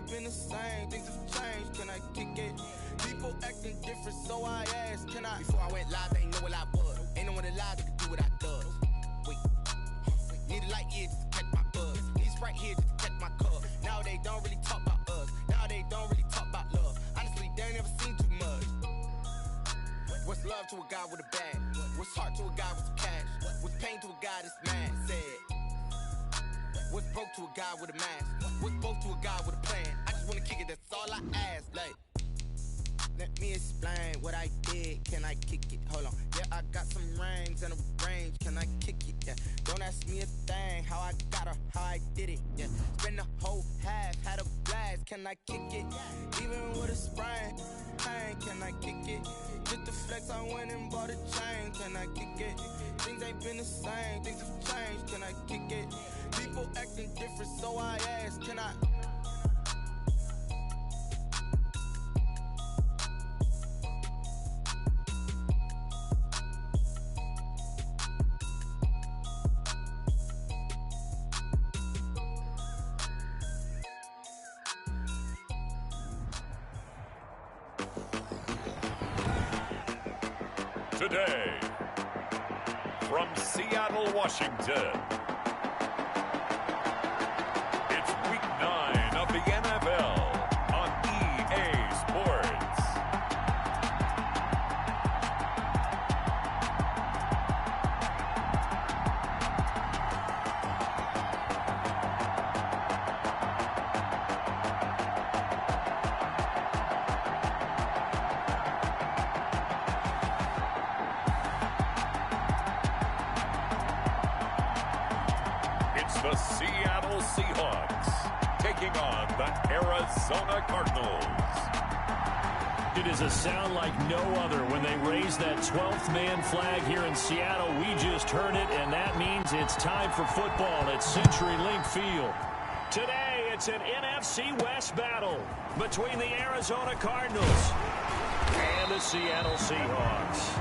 been the same, things have changed, can I kick it? People acting different, so I asked, can I? Before I went live, they ain't know what I was. Ain't no one alive that could do what I does. Wait, need a light year just to catch my buzz. Need Sprite here just to catch my cup. Now they don't really talk about us. Now they don't really talk about love. Honestly, they ain't never seen too much. What's love to a guy with a bag? What's heart to a guy with some cash? What's pain to a guy that's mad? Said. What's broke to a guy with a mask? What's both to a guy with a plan? I just wanna kick it, that's all I ask. Like, let me explain what I did. Can I kick it? Hold on. Yeah, I got some rings and a range. Can I kick it? Yeah. Don't ask me a thing. How I got her, how I did it. Yeah. Spend the whole half, had a blast. Can I kick it? Even with a sprain. Pain, can I kick it? Just the flex, I went and bought a chain. Can I kick it? Things ain't been the same. Things have changed. Can I kick it? People acting different, so I asked, can I? Today, from Seattle, Washington, it's Week 9 of the NFL on EA Sports. The Seattle Seahawks taking on the Arizona Cardinals. It is a sound like no other when they raise that 12th man flag here in Seattle. We just heard it, and that means it's time for football at CenturyLink Field. Today, it's an NFC West battle between the Arizona Cardinals and the Seattle Seahawks.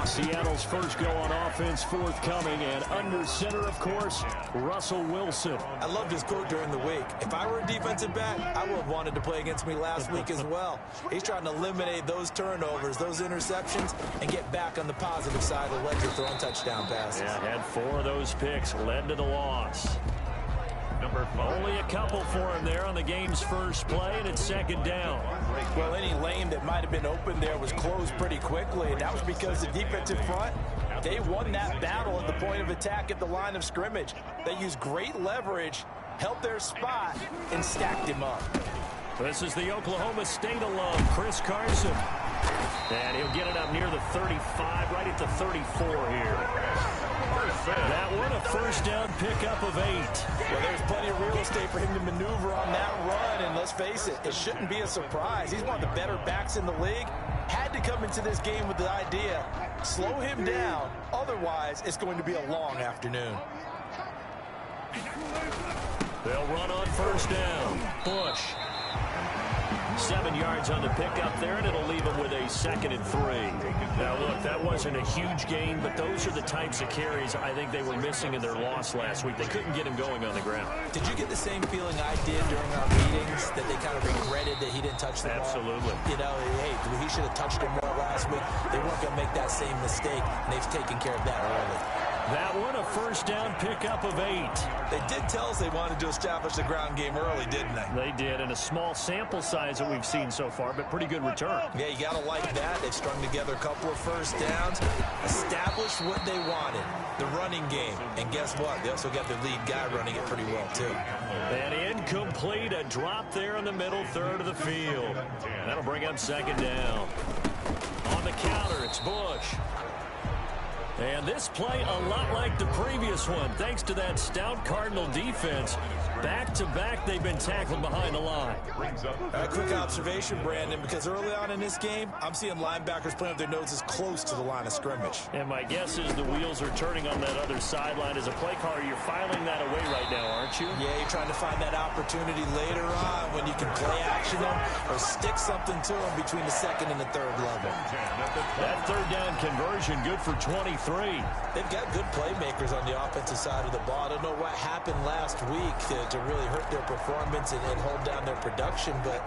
Seattle's first go on offense forthcoming, and under center, of course, Russell Wilson. I loved his quote during the week. If I were a defensive back, I would have wanted to play against me last week as well. He's trying to eliminate those turnovers, those interceptions, and get back on the positive side of the ledger throwing touchdown passes. Yeah, had 4 of those picks, led to the loss. Only a couple for him there on the game's first play, and it's second down. Well, any lane that might have been open there was closed pretty quickly, and that was because the defensive front, they won that battle at the point of attack at the line of scrimmage. They used great leverage, held their spot, and stacked him up. This is the Oklahoma State alum, Chris Carson. And he'll get it up near the 35, right at the 34 here. That one, a first down pickup of 8. Well, there's plenty of real estate for him to maneuver on that run, and let's face it, it shouldn't be a surprise. He's one of the better backs in the league. Had to come into this game with the idea, slow him down, otherwise it's going to be a long afternoon. They'll run on first down. Bush. 7 yards on the pickup there, and it'll leave him with a 2nd and 3. Now, look, that wasn't a huge gain, but those are the types of carries I think they were missing in their loss last week. They couldn't get him going on the ground. Did you get the same feeling I did during our meetings, that they kind of regretted that he didn't touch the ball? Absolutely. You know, hey, he should have touched it more last week. They weren't going to make that same mistake, and they've taken care of that early. That one, a first down pickup of 8. They did tell us they wanted to establish the ground game early, didn't they? They did, and a small sample size that we've seen so far, but pretty good return. Yeah, you got to like that. They've strung together a couple of first downs, established what they wanted, the running game. And guess what? They also got their lead guy running it pretty well, too. And incomplete, a drop there in the middle third of the field. That'll bring up second down. On the counter, it's Bush. And this play a lot like the previous one, thanks to that stout Cardinal defense. Back-to-back, they've been tackled behind the line. A quick observation, Brandon, because early on in this game, I'm seeing linebackers playing with their noses close to the line of scrimmage. And my guess is the wheels are turning on that other sideline. As a play caller, you're filing that away right now, aren't you? Yeah, you're trying to find that opportunity later on when you can play action them or stick something to them between the 2nd and the 3rd level. That 3rd down conversion, good for 24. three. They've got good playmakers on the offensive side of the ball. I don't know what happened last week to really hurt their performance and hold down their production, but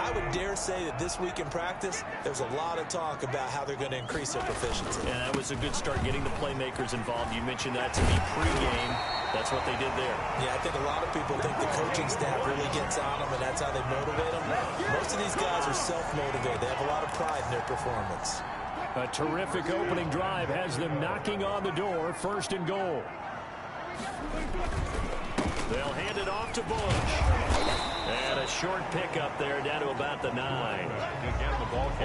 I would dare say that this week in practice, there's a lot of talk about how they're going to increase their proficiency. And that was a good start getting the playmakers involved. You mentioned that to me pregame. That's what they did there. Yeah, I think a lot of people think the coaching staff really gets on them, and that's how they motivate them. Most of these guys are self-motivated. They have a lot of pride in their performance. A terrific opening drive has them knocking on the door, 1st and goal. They'll hand it off to Bush. And a short pickup there down to about the 9.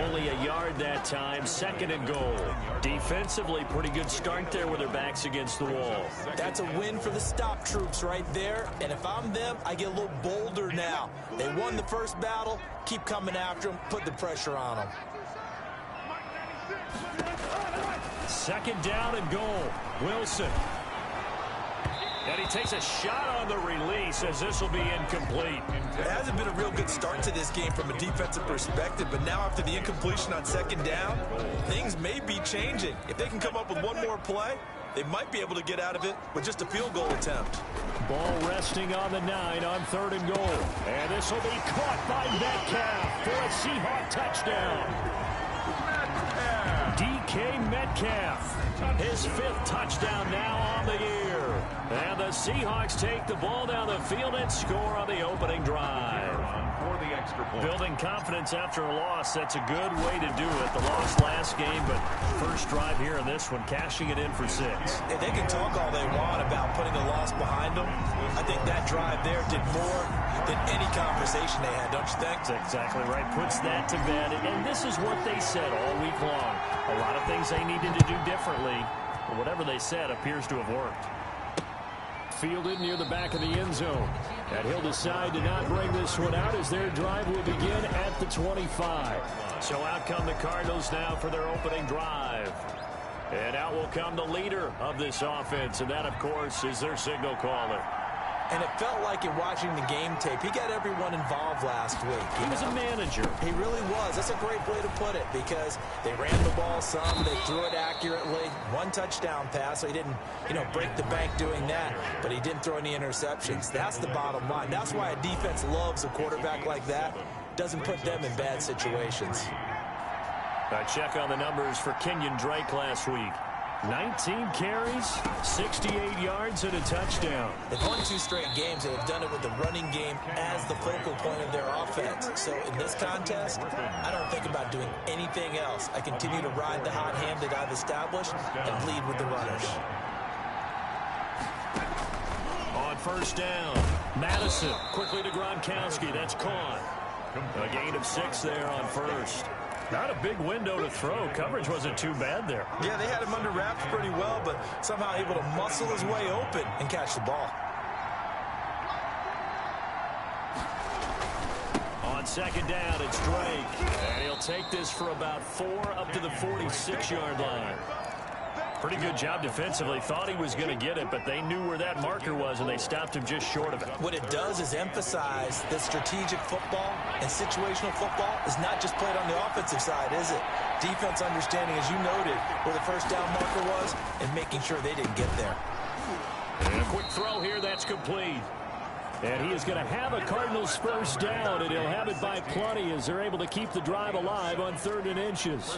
Only a yard that time, 2nd and goal. Defensively, pretty good start there with their backs against the wall. That's a win for the stop troops right there. And if I'm them, I get a little bolder now. They won the first battle. Keep coming after them. Put the pressure on them. 2nd down and goal. Wilson. And he takes a shot on the release as this will be incomplete. It hasn't been a real good start to this game from a defensive perspective, but now after the incompletion on 2nd down, things may be changing. If they can come up with one more play, they might be able to get out of it with just a field goal attempt. Ball resting on the 9 on 3rd and goal. And this will be caught by Metcalf for a Seahawk touchdown. DK Metcalf, his 5th touchdown now on the year. And the Seahawks take the ball down the field and score on the opening drive. Building confidence after a loss, that's a good way to do it. The loss last game, but first drive here in this one, cashing it in for 6. And they can talk all they want about putting a loss behind them. I think that drive there did more than any conversation they had, don't you think? That's exactly right. Puts that to bed. And this is what they said all week long. A lot of things they needed to do differently, but whatever they said appears to have worked. Fielded near the back of the end zone. And he'll decide to not bring this one out as their drive will begin at the 25. So out come the Cardinals now for their opening drive. And out will come the leader of this offense, and that, of course, is their signal caller. And it felt like in watching the game tape, he got everyone involved last week. He was a manager. He really was. That's a great way to put it because they ran the ball some, they threw it accurately. 1 touchdown pass, so he didn't, break the bank doing that, but he didn't throw any interceptions. That's the bottom line. That's why a defense loves a quarterback like that. Doesn't put them in bad situations. A check on the numbers for Kenyon Drake last week. 19 carries, 68 yards, and a touchdown. They've won 2 straight games, and have done it with the running game as the focal point of their offense. So in this contest, I don't think about doing anything else. I continue to ride the hot hand that I've established and lead with the runners. On 1st down, Madison quickly to Gronkowski. That's caught. A gain of 6 there on 1st. Not a big window to throw. Coverage wasn't too bad there. Yeah, they had him under wraps pretty well, but somehow able to muscle his way open and catch the ball. On 2nd down, it's Drake. And he'll take this for about 4 up to the 46-yard line. Pretty good job defensively. Thought he was going to get it, but they knew where that marker was, and they stopped him just short of it. What it does is emphasize that strategic football and situational football is not just played on the offensive side, is it? Defense understanding, as you noted, where the 1st down marker was and making sure they didn't get there. And a quick throw here, that's complete. And he is going to have a Cardinals 1st down, and he'll have it by plenty as they're able to keep the drive alive on 3rd and inches.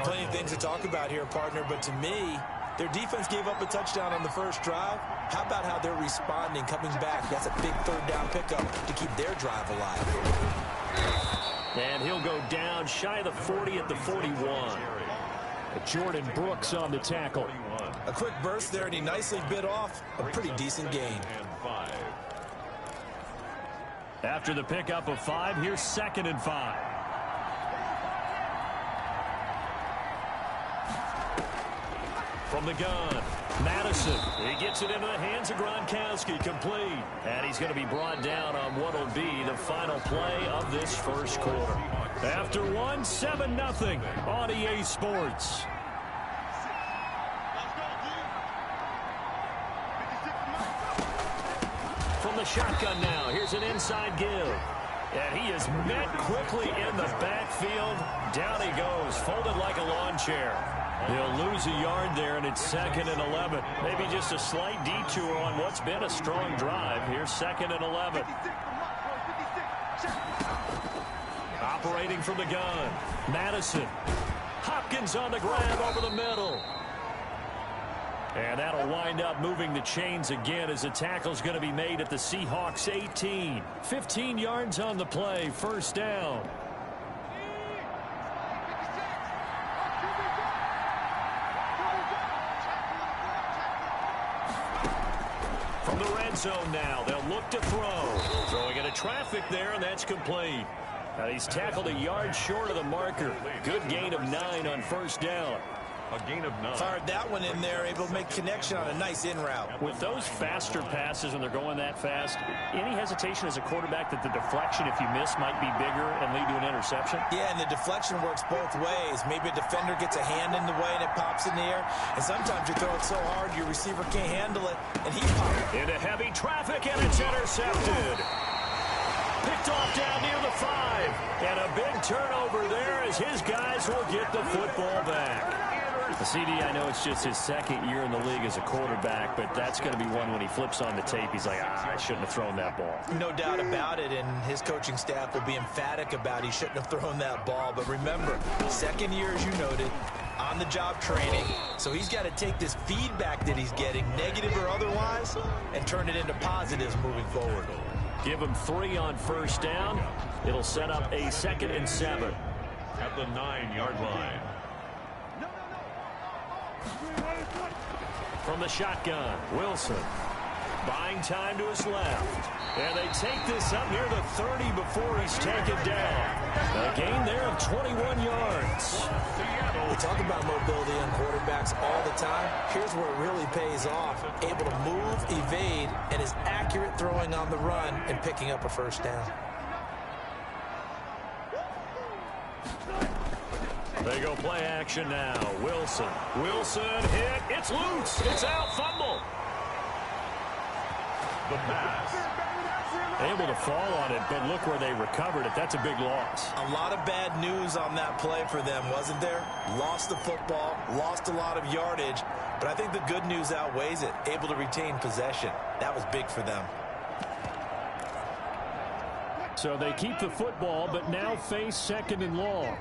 Plenty of things to talk about here, partner, but to me, their defense gave up a touchdown on the 1st drive. How about how they're responding, coming back? That's a big 3rd down pickup to keep their drive alive. And he'll go down shy of the 40 at the 41. Jordan Brooks on the tackle. A quick burst there, and he nicely bit off a pretty decent gain. After the pickup of 5, here's 2nd and 5. From the gun, Madison. He gets it into the hands of Gronkowski, complete. And he's going to be brought down on what will be the final play of this 1st quarter. After 1, 7-0 on EA Sports. From the shotgun now, here's an inside give. And he is met quickly in the backfield. Down he goes, folded like a lawn chair. He'll lose a yard there, and it's 2nd and 11. Maybe just a slight detour on what's been a strong drive. Here's 2nd and 11. Operating from the gun, Madison. Hopkins on the grab over the middle. And that'll wind up moving the chains again as the tackle's going to be made at the Seahawks 18. 15 yards on the play, 1st down. From the red zone now, they'll look to throw. Throwing into traffic there, and that's complete. Now he's tackled a yard short of the marker. Good gain of 9 on 1st down. A gain of 9. Fired that one in there, able to make connection on a nice in route. With those faster passes, when they're going that fast, any hesitation as a quarterback that the deflection, if you miss, might be bigger and lead to an interception? Yeah, and the deflection works both ways. Maybe a defender gets a hand in the way and it pops in the air. And sometimes you throw it so hard your receiver can't handle it, and he pops. Into heavy traffic, and it's intercepted. Picked off down near the 5. And a big turnover there as his guys will get the football back. The CD, I know it's just his 2nd year in the league as a quarterback, but that's going to be one when he flips on the tape, he's like, I shouldn't have thrown that ball. No doubt about it, and his coaching staff will be emphatic about he shouldn't have thrown that ball. But remember, 2nd year, as you noted, on-the-job training. So he's got to take this feedback that he's getting, negative or otherwise, and turn it into positives moving forward. Give him 3 on 1st down. It'll set up a 2nd and 7. At the 9-yard line. From the shotgun, Wilson. Buying time to his left. And they take this up near the 30 before he's taken down. A gain there of 21 yards. We talk about mobility on quarterbacks all the time. Here's where it really pays off. Able to move, evade, and is accurate throwing on the run and picking up a 1st down. They go play action now. Wilson. Wilson hit. It's loose. It's out. Fumble. The pass. Able to fall on it, but look where they recovered it. That's a big loss. A lot of bad news on that play for them, wasn't there? Lost the football, lost a lot of yardage, but I think the good news outweighs it. Able to retain possession. That was big for them. So they keep the football, but now face 2nd and long.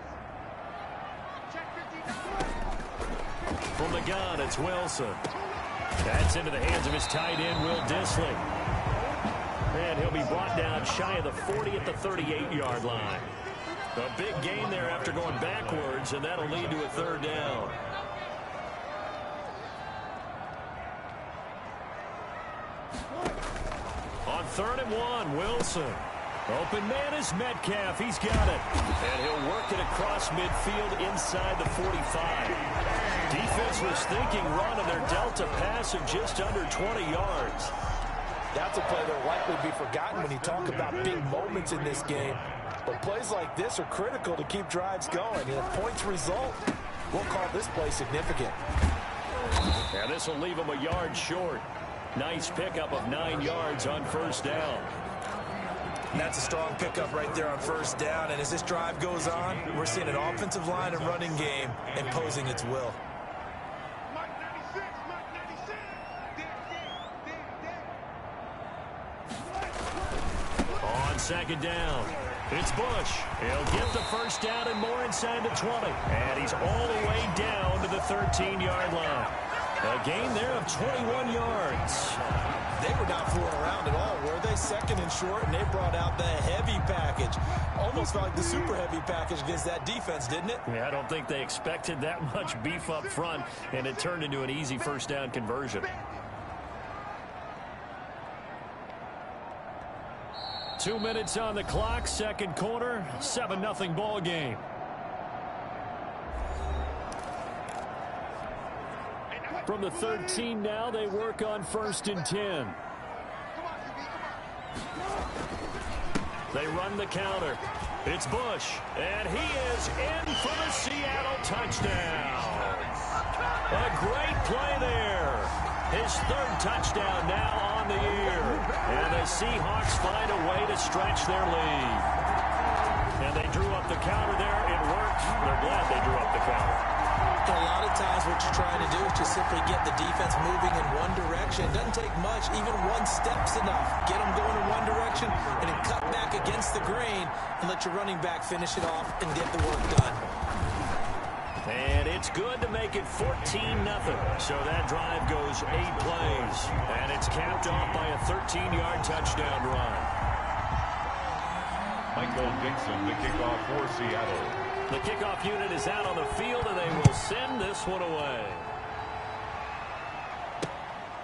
From the gun, it's Wilson. That's into the hands of his tight end, Will Dissly. And he'll be brought down shy of the 40 at the 38-yard line. A big gain there after going backwards, and that'll lead to a 3rd down. On 3rd and 1, Wilson. Open man is Metcalf. He's got it. And he'll work it across midfield inside the 45. Defense was thinking run, and they're dealt a pass of just under 20 yards. That's a play that will likely be forgotten when you talk about big moments in this game. But plays like this are critical to keep drives going. And if points result, we'll call this play significant. And this will leave him a yard short. Nice pickup of 9 yards on 1st down. And that's a strong pickup right there on 1st down. And as this drive goes on, we're seeing an offensive line and running game imposing its will. On 2nd down, it's Bush. He'll get the 1st down and more inside the 20. And he's all the way down to the 13-yard line. A gain there of 21 yards. They were not fooling around at all, were they? 2nd and short, and they brought out the heavy package. Almost felt like the super heavy package against that defense, didn't it? Yeah, I don't think they expected that much beef up front, and it turned into an easy 1st down conversion. 2 minutes on the clock, 2nd quarter, 7-0 ball game. From the 13 now, they work on 1st and 10. They run the counter. It's Bush, and he is in for the Seattle touchdown. A great play there. His 3rd touchdown now on the year. And the Seahawks find a way to stretch their lead. And they drew up the counter there. It worked. They're glad they drew up the counter. And a lot of times what you're trying to do is just simply get the defense moving in one direction. It doesn't take much. Even one step's enough. Get them going in one direction and then cut back against the grain and let your running back finish it off and get the work done. And it's good to make it 14-0. So that drive goes 8 plays. And it's capped off by a 13-yard touchdown run. Michael Dixon, the kickoff for Seattle. The kickoff unit is out on the field, and they will send this one away.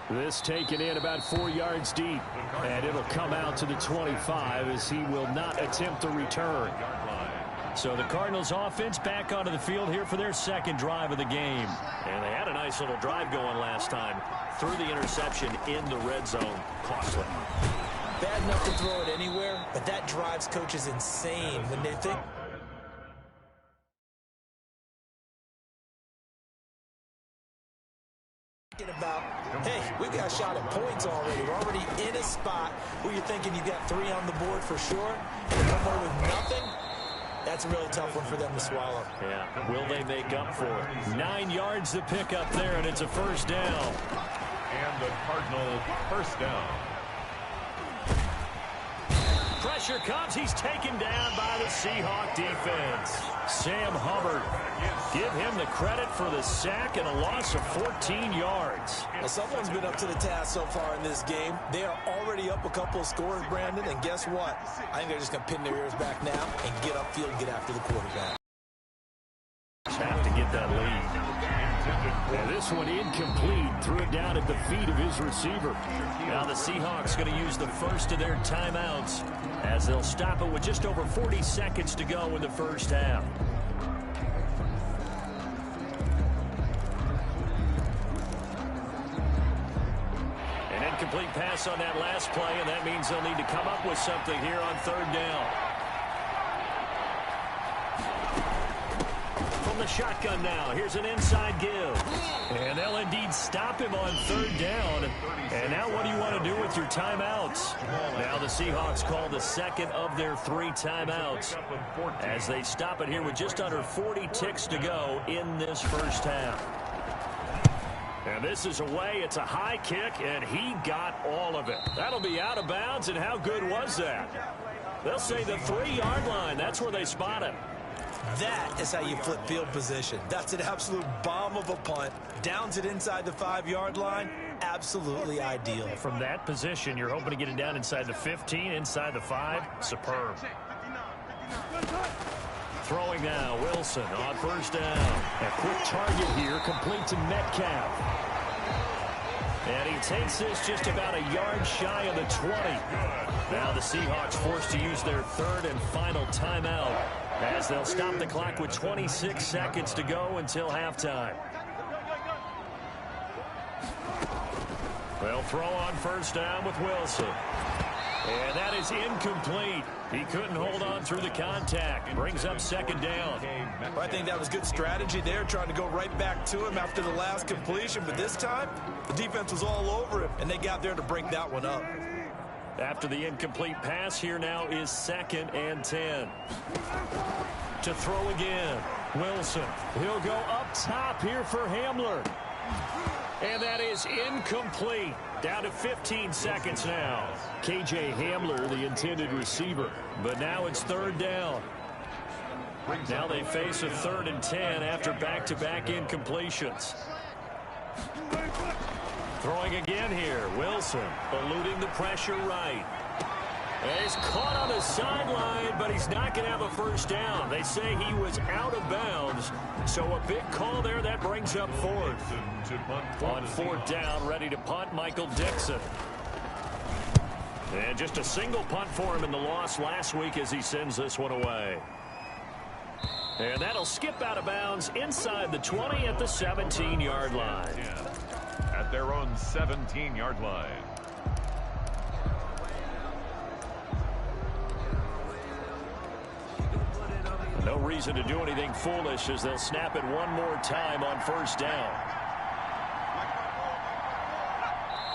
This taken in about 4 yards deep. And it'll come out to the 25 as he will not attempt the return. So the Cardinals offense back onto the field here for their second drive of the game. And they had a nice little drive going last time. Threw the interception in the red zone. Costly. Bad enough to throw it anywhere, but that drives coaches insane when they think about, hey, we got a shot at points already. We're already in a spot where you're thinking you've got 3 on the board for sure. And to come away with nothing, that's a really tough one for them to swallow. Yeah, will they make up for it? 9 yards to pick up there, and it's a first down. And the Cardinal first down. Pressure comes. He's taken down by the Seahawk defense. Sam Hubbard. Give him the credit for the sack and a loss of 14 yards. Well, someone's been up to the task so far in this game. They are already up a couple of scores, Brandon, and guess what? I think they're just going to pin their ears back now and get upfield and get after the quarterback. Have to get that lead. And this one incomplete. Threw it down at the feet of his receiver. Now the Seahawks going to use the first of their timeouts as they'll stop it with just over 40 seconds to go in the first half. An incomplete pass on that last play, and that means they'll need to come up with something here on third down. From the shotgun now, here's an inside give. And they'll indeed stop him on third down. And now what do you want to do with your timeouts? Now the Seahawks call the second of their 3 timeouts as they stop it here with just under 40 ticks to go in this first half. And this is away. It's a high kick, and he got all of it. That'll be out of bounds, and how good was that? They'll say the 3-yard line. That's where they spot it. That is how you flip field position. That's an absolute bomb of a punt. Downs it inside the 5-yard line. Absolutely ideal. From that position, you're hoping to get it down inside the 15, inside the 5. Superb. Throwing now, Wilson on first down. A quick target here, complete to Metcalf. And he takes this just about a yard shy of the 20. Now the Seahawks forced to use their third and final timeout as they'll stop the clock with 26 seconds to go until halftime. They'll throw on first down with Wilson. And that is incomplete. He couldn't hold on through the contact. Brings up second down. Well, I think that was good strategy there, trying to go right back to him after the last completion. But this time, the defense was all over him, and they got there to break that one up. After the incomplete pass, here now is 2nd and 10. To throw again, Wilson. He'll go up top here for Hamler. And that is incomplete. Down to 15 seconds now. KJ Hamler, the intended receiver. But now it's third down. Now they face a 3rd and 10 after back-to-back incompletions. Throwing again here, Wilson eluding the pressure right. And he's caught on the sideline, but he's not going to have a first down. They say he was out of bounds, so a big call there. That brings up 4th. On 4th down, ready to punt, Michael Dixon. And just a single punt for him in the loss last week as he sends this one away. And that'll skip out of bounds inside the 20 at the 17-yard line. At their own 17-yard line. No reason to do anything foolish as they'll snap it one more time on first down.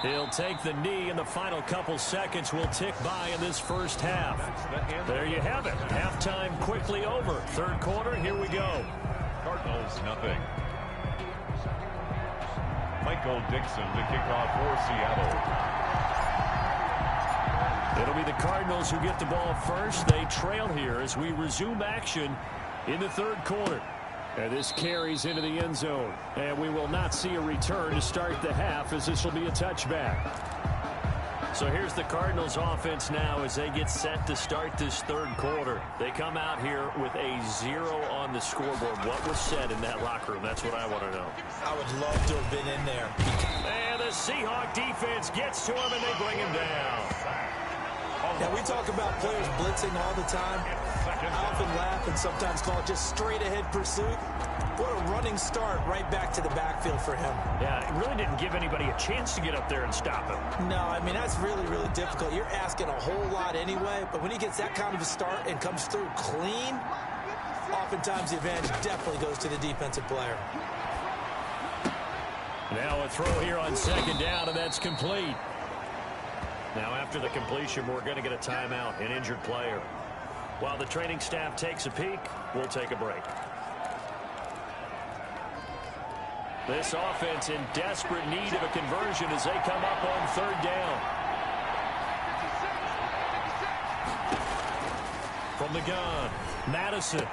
He'll take the knee, and the final couple seconds will tick by in this first half. There you have it. Halftime quickly over. Third quarter, here we go. Cardinals, nothing. Michael Dixon to kick off for Seattle. It'll be the Cardinals who get the ball first. They trail here as we resume action in the third quarter. And this carries into the end zone. And we will not see a return to start the half, as this will be a touchback. So here's the Cardinals offense now as they get set to start this third quarter. They come out here with a 0 on the scoreboard. What was said in that locker room? That's what I want to know. I would love to have been in there. And the Seahawk defense gets to him, and they bring him down. Now, we talk about players blitzing all the time. I often laugh and sometimes call it just straight-ahead pursuit. What a running start right back to the backfield for him. Yeah, it really didn't give anybody a chance to get up there and stop him. No, I mean, that's really, really difficult. You're asking a whole lot anyway, but when he gets that kind of a start and comes through clean, oftentimes the advantage definitely goes to the defensive player. Now a throw here on second down, and that's complete. Now after the completion, we're going to get a timeout, an injured player. While the training staff takes a peek, we'll take a break. This offense in desperate need of a conversion as they come up on third down. From the gun, Madison.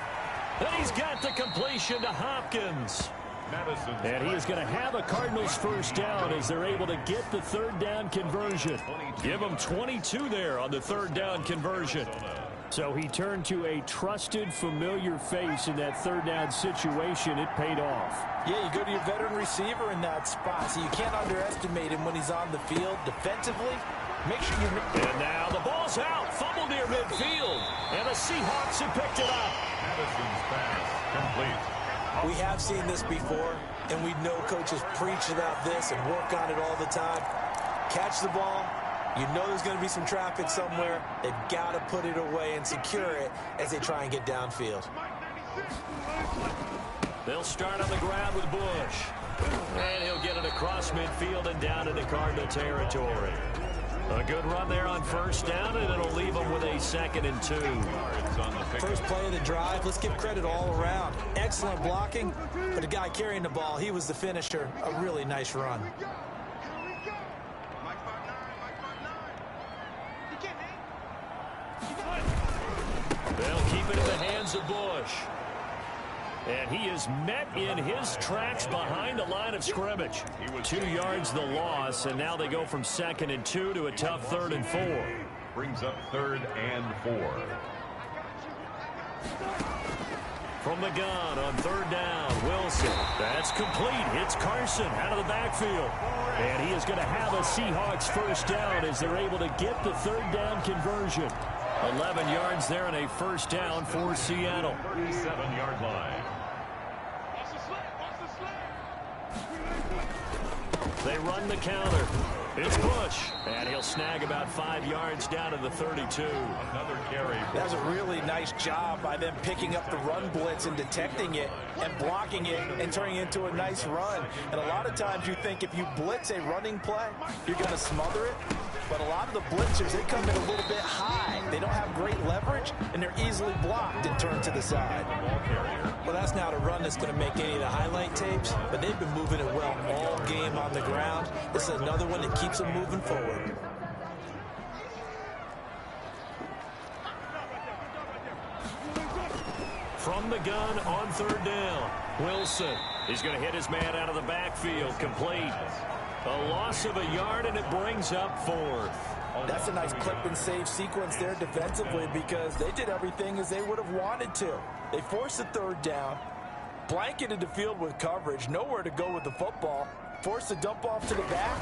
And he's got the completion to Hopkins. And he is going to have a Cardinals first down as they're able to get the third down conversion. Give him 22 there on the third down conversion. So he turned to a trusted, familiar face in that third down situation. It paid off. Yeah, you go to your veteran receiver in that spot, so you can't underestimate him when he's on the field defensively. Make sure you... And now the ball's out. Fumble near midfield. And the Seahawks have picked it up. Madison's pass complete. We have seen this before, and we know coaches preach about this and work on it all the time. Catch the ball. You know there's going to be some traffic somewhere. They've got to put it away and secure it as they try and get downfield. They'll start on the ground with Bush. And he'll get it across midfield and down into Cardinal territory. A good run there on first down, and it'll leave them with a 2nd and 2. First play of the drive, let's give credit all around. Excellent blocking, but the guy carrying the ball, he was the finisher. A really nice run. They'll keep it in the hands of Bush. And he is met in his tracks behind the line of scrimmage. 2 yards the loss, and now they go from 2nd and 2 to a tough 3rd and 4. Brings up 3rd and 4. From the gun on third down, Wilson. That's complete. Hits Carson out of the backfield. And he is going to have a Seahawks first down as they're able to get the third down conversion. 11 yards there and a first down for Seattle. 37-yard line. They run the counter. It's Bush. And he'll snag about 5 yards down to the 32. Another carry. That was a really nice job by them picking up the run blitz and detecting it and blocking it and turning it into a nice run. And a lot of times you think if you blitz a running play, you're going to smother it. But a lot of the blitzers, they come in a little bit high. They don't have great leverage, and they're easily blocked and turned to the side. Well, that's not a run that's going to make any of the highlight tapes, but they've been moving it well all game on the ground. This is another one that keeps them moving forward. From the gun on third down, Wilson. He's going to hit his man out of the backfield, complete. A loss of a yard, and it brings up 4th. That's a nice clip and save sequence there defensively because they did everything as they would have wanted to. They forced the third down, blanketed the field with coverage, nowhere to go with the football, forced the dump off to the back,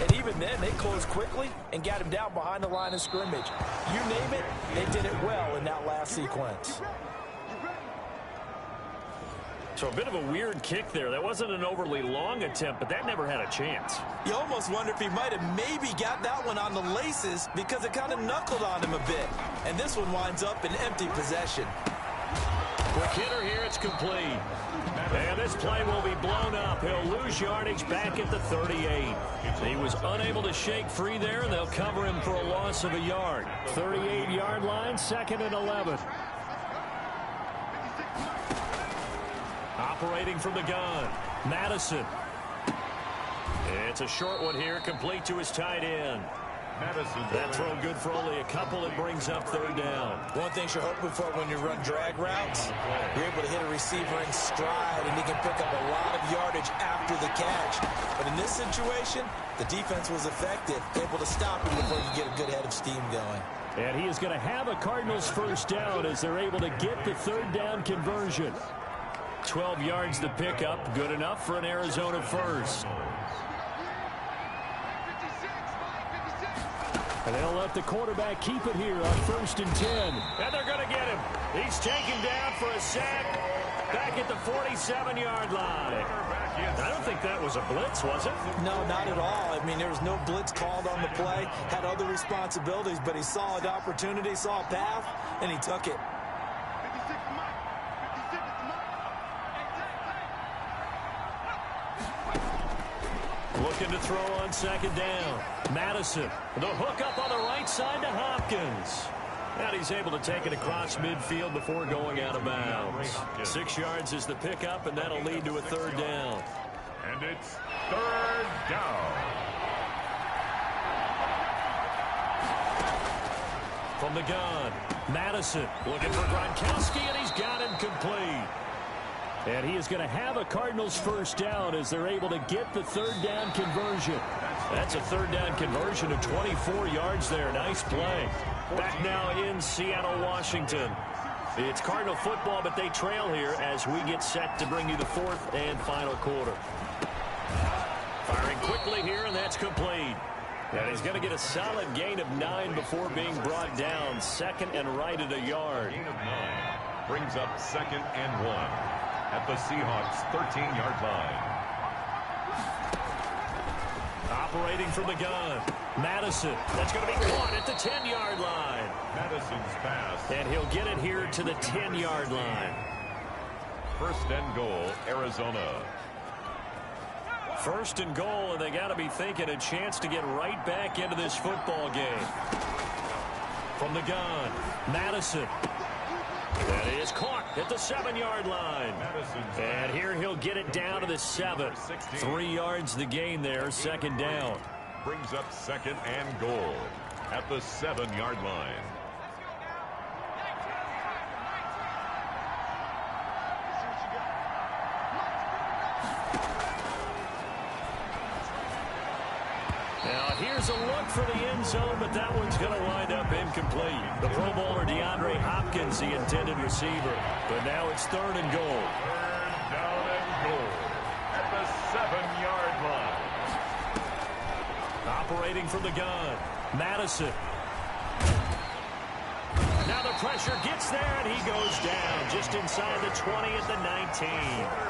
and even then they closed quickly and got him down behind the line of scrimmage. You name it, they did it well in that last sequence. So a bit of a weird kick there. That wasn't an overly long attempt, but that never had a chance. You almost wonder if he might have maybe got that one on the laces because it kind of knuckled on him a bit. And this one winds up in empty possession. Quick hitter here, it's complete. And this play will be blown up. He'll lose yardage back at the 38. He was unable to shake free there, and they'll cover him for a loss of a yard. 38-yard line, 2nd and 11. Operating from the gun, Madison. It's a short one here, complete to his tight end. That throw good for only a couple. It brings up third down. One thing you're hoping for when you run drag routes, you're able to hit a receiver in stride, and he can pick up a lot of yardage after the catch. But in this situation, the defense was effective, able to stop him before you get a good head of steam going. And he is going to have a Cardinals first down as they're able to get the third down conversion. 12 yards to pick up, good enough for an Arizona first. And they'll let the quarterback keep it here on 1st and 10. And they're going to get him. He's taken down for a sack back at the 47-yard line. I don't think that was a blitz, was it? No, not at all. I mean, there was no blitz called on the play. Had other responsibilities, but he saw an opportunity, saw a path, and he took it. Looking to throw on 2nd down. Madison, the hook up on the right side to Hopkins. And he's able to take it across midfield before going out of bounds. 6 yards is the pickup, and that'll lead to a third down. And it's third down. From the gun, Madison looking for Gronkowski, and he's got him complete. And he is going to have a Cardinals first down as they're able to get the third down conversion. That's a third down conversion of 24 yards there. Nice play. Back now in Seattle, Washington. It's Cardinal football, but they trail here as we get set to bring you the 4th and final quarter. Firing quickly here, and that's complete. And he's going to get a solid gain of 9 before being brought down. 2nd and right at a yard. Gain of 9 brings up 2nd and 1. At the Seahawks' 13-yard line. Operating from the gun. Madison. That's going to be caught at the 10-yard line. Madison's pass. And he'll get it here to the 10-yard line. 1st and goal, Arizona. 1st and goal, and they got to be thinking a chance to get right back into this football game. From the gun, Madison. That is caught at the 7-yard line. And here he'll get it down to the 7. 3 yards the gain there, 2nd down. Brings up 2nd and goal at the 7-yard line. Now here's a look for the end zone, but that one's going to wind up incomplete. The Pro Bowler DeAndre Hopkins, the intended receiver. But now it's 3rd and goal. 3rd down and goal at the 7-yard line. Operating from the gun, Madison. Now the pressure gets there, and he goes down just inside the 20 at the 19.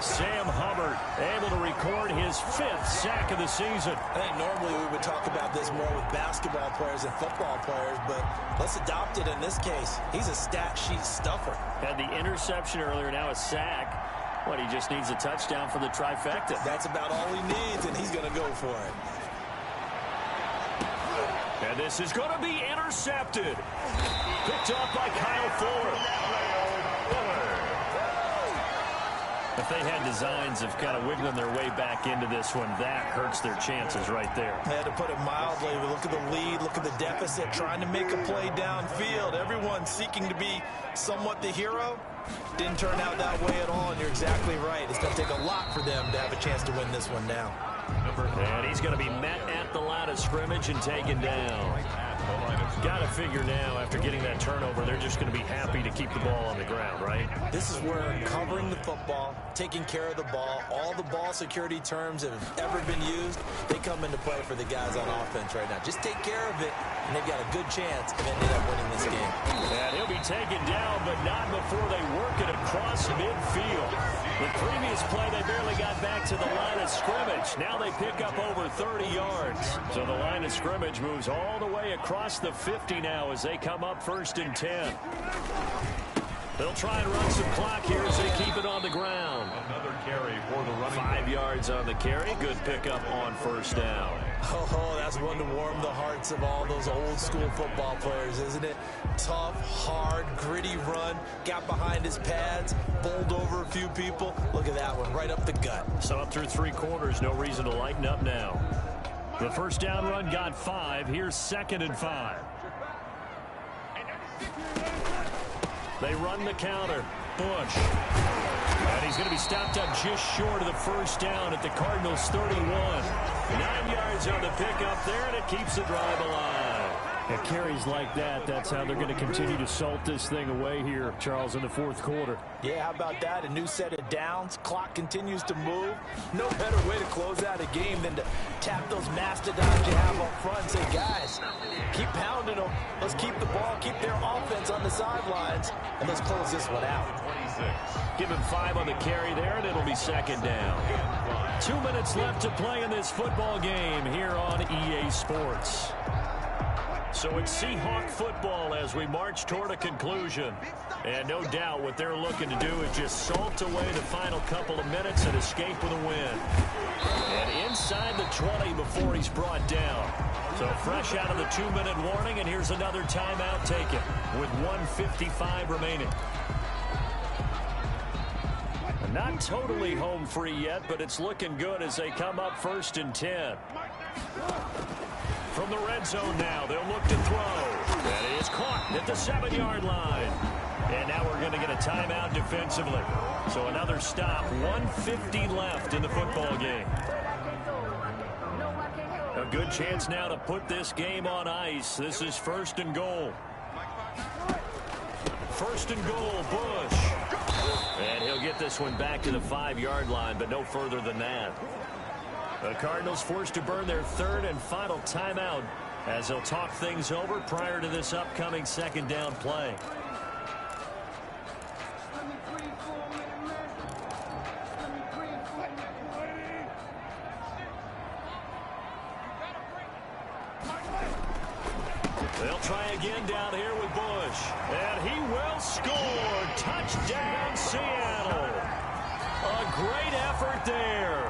Sam Hubbard able to record his 5th sack of the season. I think normally we would talk about this more with basketball players and football players, but let's adopt it in this case. He's a stat sheet stuffer. Had the interception earlier, now a sack. What, he just needs a touchdown for the trifecta. That's about all he needs, and he's going to go for it. And this is going to be intercepted. Picked off by Kyle Fuller. If they had designs of kind of wiggling their way back into this one, that hurts their chances right there. They had to put it mildly. Look at the lead, look at the deficit, trying to make a play downfield. Everyone seeking to be somewhat the hero. Didn't turn out that way at all, and you're exactly right. It's going to take a lot for them to have a chance to win this one now. And he's going to be met at the line of scrimmage and taken down. Got to figure now, after getting that turnover, they're just going to be happy to keep the ball on the ground, right? This is where covering the football, taking care of the ball, all the ball security terms that have ever been used, they come into play for the guys on offense right now. Just take care of it, and they've got a good chance of ending up winning this game. And he'll be taken down, but not before they work it across midfield. The previous play, they barely got back to the line of scrimmage. Now they pick up over 30 yards. So the line of scrimmage moves all the way across the 50 now as they come up 1st and 10. They'll try and run some clock here as they keep it on the ground. Another carry for the running 5 yards on the carry. Good pickup on 1st down. Oh, that's one to warm the hearts of all those old school football players, isn't it? Tough, hard, gritty run, got behind his pads, bowled over a few people. Look at that one, right up the gut. So up through 3 quarters, no reason to lighten up now. The first down run got 5. Here's 2nd and 5. They run the counter. Bush. And he's going to be stopped up just short of the first down at the Cardinals' 31. 9 yards on the pickup there, and it keeps the drive alive. At carries like that, that's how they're going to continue to salt this thing away here, Charles, in the 4th quarter. Yeah, how about that? A new set of downs. Clock continues to move. No better way to close out a game than to tap those mastodons you have up front and say, guys, keep pounding them. Let's keep the ball, keep their offense on the sidelines, and let's close this one out. Give him 5 on the carry there, and it'll be 2nd down. 2 minutes left to play in this football game here on EA Sports. So it's Seahawk football as we march toward a conclusion. And no doubt what they're looking to do is just salt away the final couple of minutes and escape with a win. And inside the 20 before he's brought down. So fresh out of the 2-minute warning, and here's another timeout taken with 1:55 remaining. Not totally home free yet, but it's looking good as they come up 1st and 10. From the red zone now, they'll look to throw. That is caught at the 7-yard line. And now we're going to get a timeout defensively. So another stop, 1:50 left in the football game. A good chance now to put this game on ice. This is 1st and goal. 1st and goal, Bush. And he'll get this one back to the 5-yard line, but no further than that. The Cardinals forced to burn their 3rd and final timeout as they'll talk things over prior to this upcoming 2nd down play. They'll try again down here with Bush. And he will score. Touchdown, Seattle. A great effort there.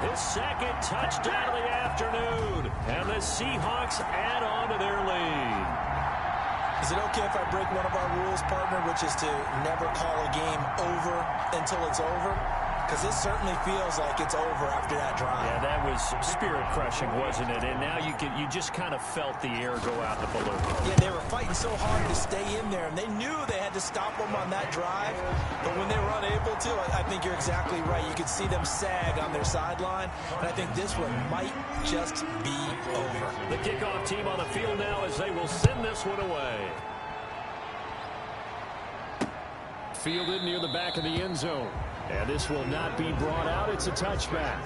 His 2nd touchdown of the afternoon. And the Seahawks add on to their lead. Is it okay if I break one of our rules, partner, which is to never call a game over until it's over? Because this certainly feels like it's over after that drive. Yeah, that was spirit-crushing, wasn't it? And now you just kind of felt the air go out the balloon. Yeah, they were fighting so hard to stay in there, and they knew they had to stop them on that drive. But when they were unable to, I think you're exactly right. You could see them sag on their sideline, and I think this one might just be over. The kickoff team on the field now as they will send this one away. Fielded near the back of the end zone. And this will not be brought out. It's a touchback.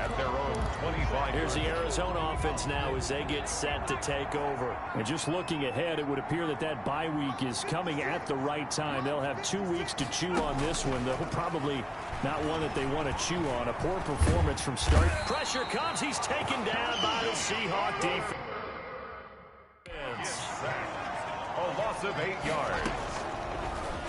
At their own 25. Here's the Arizona offense now as they get set to take over. And just looking ahead, it would appear that that bye week is coming at the right time. They'll have 2 weeks to chew on this one, though probably not one that they want to chew on. A poor performance from start. Pressure comes. He's taken down by the Seahawk defense. A loss of 8 yards.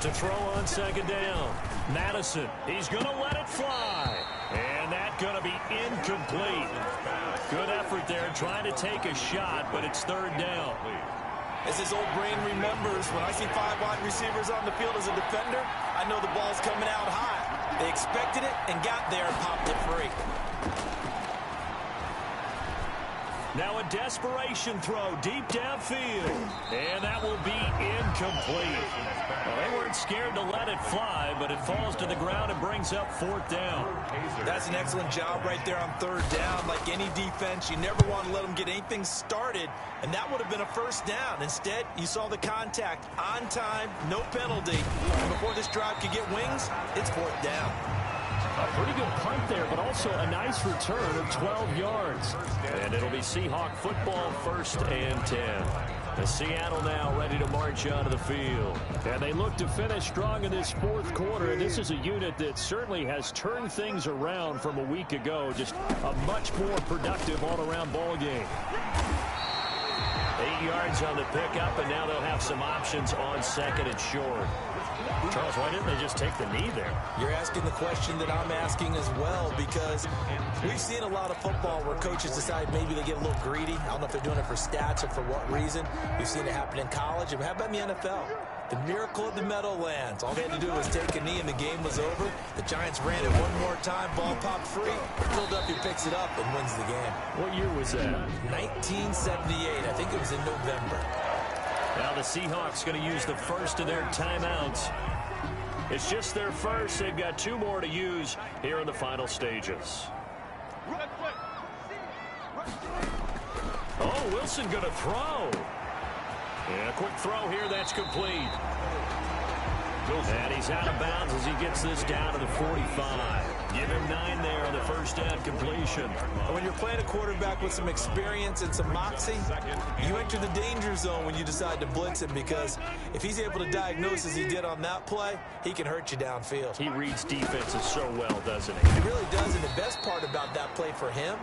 To throw on 2nd down. Madison, he's going to let it fly. And that's going to be incomplete. Good effort there trying to take a shot, but it's 3rd down. As his old brain remembers, when I see 5 wide receivers on the field as a defender, I know the ball's coming out high. They expected it and got there and popped it free. Now a desperation throw deep downfield. And that will be incomplete. Well, they weren't scared to let it fly, but it falls to the ground and brings up 4th down. That's an excellent job right there on 3rd down. Like any defense, you never want to let them get anything started, and that would have been a 1st down. Instead, you saw the contact on time, no penalty. And before this drive could get wings, it's 4th down. A pretty good punt there, but also a nice return of 12 yards. And it'll be Seahawk football 1st and 10. The Seattle now ready to march onto the field. And they look to finish strong in this 4th quarter. And this is a unit that certainly has turned things around from a week ago. Just a much more productive all-around ball game. 8 yards on the pickup, and now they'll have some options on 2nd and short. Charles, why didn't they just take the knee there? You're asking the question that I'm asking as well, because we've seen a lot of football where coaches decide maybe they get a little greedy. I don't know if they're doing it for stats or for what reason. We've seen it happen in college. And how about in the NFL? The miracle of the Meadowlands. All they had to do was take a knee and the game was over. The Giants ran it one more time. Ball popped free. Philadelphia picks it up and wins the game. What year was that? 1978. I think it was in November. Now the Seahawks going to use the first of their timeouts. It's just their first. They've got 2 more to use here in the final stages. Oh, Wilson going to throw. And a quick throw here. That's complete. And he's out of bounds as he gets this down to the 45. Give him 9 there on the first down completion. When you're playing a quarterback with some experience and some moxie, you enter the danger zone when you decide to blitz him, because if he's able to diagnose as he did on that play, he can hurt you downfield. He reads defenses so well, doesn't he? He really does, and the best part about that play for him,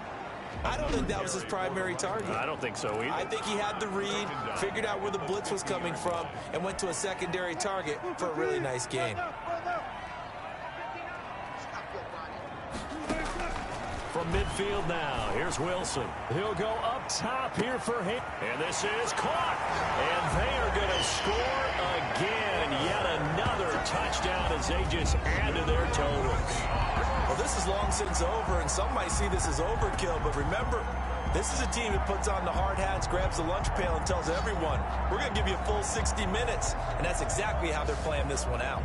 I don't think that was his primary target. I don't think so either. I think he had the read, figured out where the blitz was coming from, and went to a secondary target for a really nice gain. From midfield now, here's Wilson. He'll go up top here for him. And this is caught. And they are going to score again. Yet another touchdown as they just add to their totals. Well, this is long since over, and some might see this as overkill. But remember, this is a team that puts on the hard hats, grabs the lunch pail, and tells everyone, we're going to give you a full 60 minutes. And that's exactly how they're playing this one out.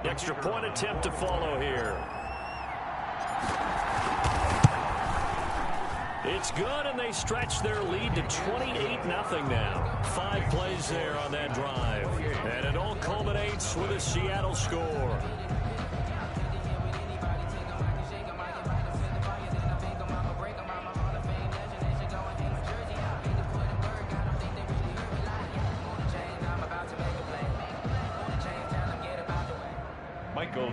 Extra point attempt to follow here. It's good, and they stretch their lead to 28-0 now. 5 plays there on that drive. And it all culminates with a Seattle score.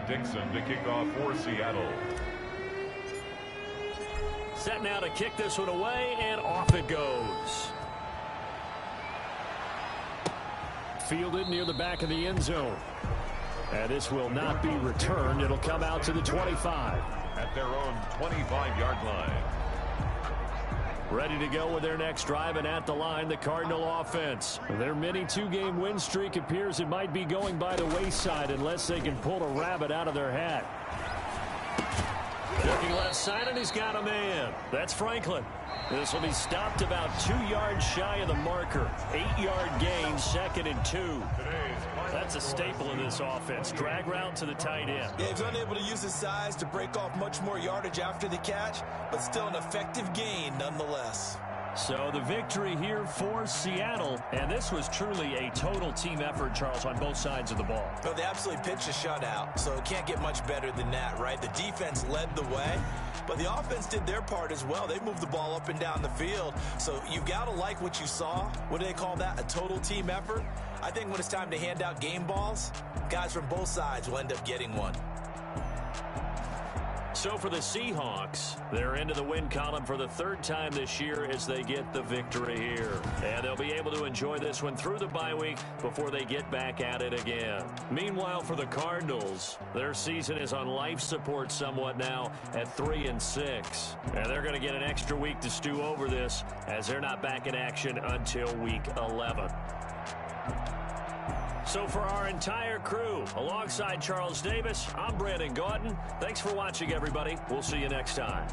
Dixon to kick off for Seattle. Set now to kick this one away, and off it goes. Fielded near the back of the end zone. And this will not be returned. It'll come out to the 25. At their own 25-yard line. Ready to go with their next drive, and at the line, the Cardinal offense. Their mini 2-game win streak appears it might be going by the wayside unless they can pull a rabbit out of their hat. Looking left side, and he's got a man. That's Franklin. This will be stopped about 2 yards shy of the marker. 8-yard gain, 2nd and 2. That's a staple of this offense. Drag route to the tight end. Yeah, he's unable to use his size to break off much more yardage after the catch, but still an effective gain nonetheless. So the victory here for Seattle, and this was truly a total team effort, Charles, on both sides of the ball. Well, they absolutely pitched a shutout, so it can't get much better than that, right? The defense led the way, but the offense did their part as well. They moved the ball up and down the field, so you've got to like what you saw. What do they call that? A total team effort? I think when it's time to hand out game balls, guys from both sides will end up getting one. So for the Seahawks, they're into the win column for the 3rd time this year as they get the victory here. And they'll be able to enjoy this one through the bye week before they get back at it again. Meanwhile, for the Cardinals, their season is on life support somewhat now at 3-6. And they're going to get an extra week to stew over this as they're not back in action until week 11. So for our entire crew, alongside Charles Davis, I'm Brandon Gaudin. Thanks for watching, everybody. We'll see you next time.